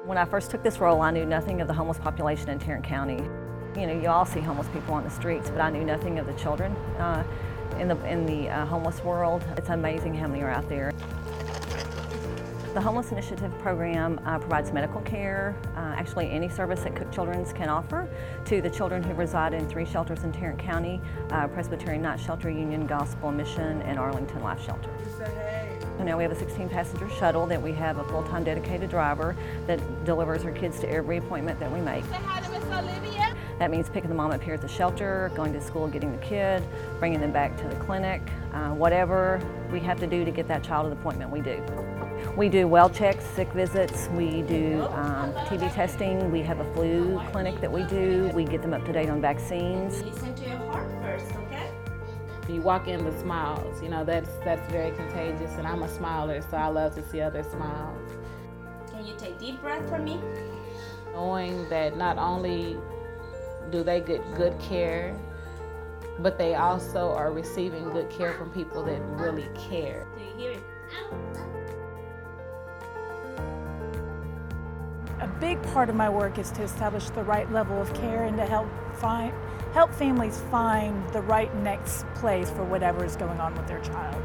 When I first took this role, I knew nothing of the homeless population in Tarrant County. You know, you all see homeless people on the streets, but I knew nothing of the children in the homeless world. It's amazing how many are out there. The Homeless Initiative program provides medical care, actually any service that Cook Children's can offer, to the children who reside in 3 shelters in Tarrant County: Presbyterian Night Shelter, Union Gospel Mission, and Arlington Life Shelter. So now we have a 16-passenger shuttle that we have a full-time dedicated driver that delivers our kids to every appointment that we make. Say hi to Miss Olivia. That means picking the mom up here at the shelter, going to school, getting the kid, bringing them back to the clinic, whatever we have to do to get that child to the appointment, we do. We do well checks, sick visits, we do TB testing, we have a flu clinic that we do, we get them up to date on vaccines. Listen to your heart first, okay? You walk in with smiles, you know, that's very contagious, and I'm a smiler, so I love to see others smile. Can you take deep breath for me? Knowing that not only do they get good care, but they also are receiving good care from people that really care. Do you hear it? A big part of my work is to establish the right level of care and to help families find the right next place for whatever is going on with their child.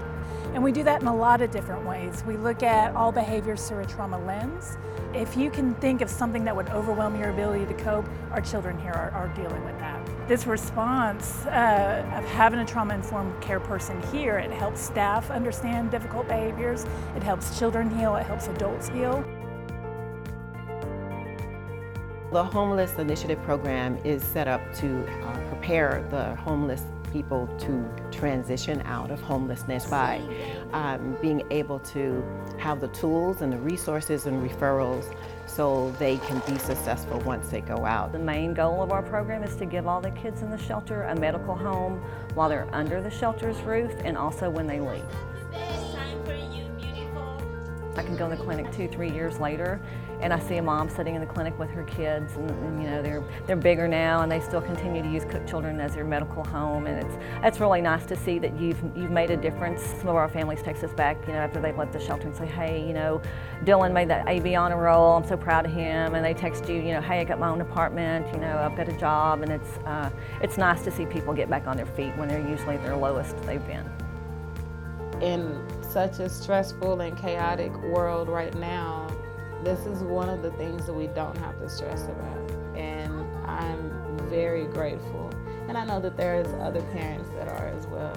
And we do that in a lot of different ways. We look at all behaviors through a trauma lens. If you can think of something that would overwhelm your ability to cope, our children here are dealing with that. This response of having a trauma-informed care person here, it helps staff understand difficult behaviors, it helps children heal, it helps adults heal. The Homeless Initiative program is set up to prepare the homeless people to transition out of homelessness by being able to have the tools and the resources and referrals so they can be successful once they go out. The main goal of our program is to give all the kids in the shelter a medical home while they're under the shelter's roof and also when they leave. It's time for you, beautiful. I can go in the clinic 2-3 years later and I see a mom sitting in the clinic with her kids, and you know they're bigger now and they still continue to use Cook Children as their medical home, and it's really nice to see that you've made a difference. Some of our families text us back, you know, after they've left the shelter and say, hey, you know, Dylan made that AB honor roll, I'm so proud of him, and they text you, you know, hey, I got my own apartment, you know, I've got a job, and it's nice to see people get back on their feet when they're usually at their lowest they've been. In such a stressful and chaotic world right now, this is one of the things that we don't have to stress about, and I'm very grateful. And I know that there's other parents that are as well.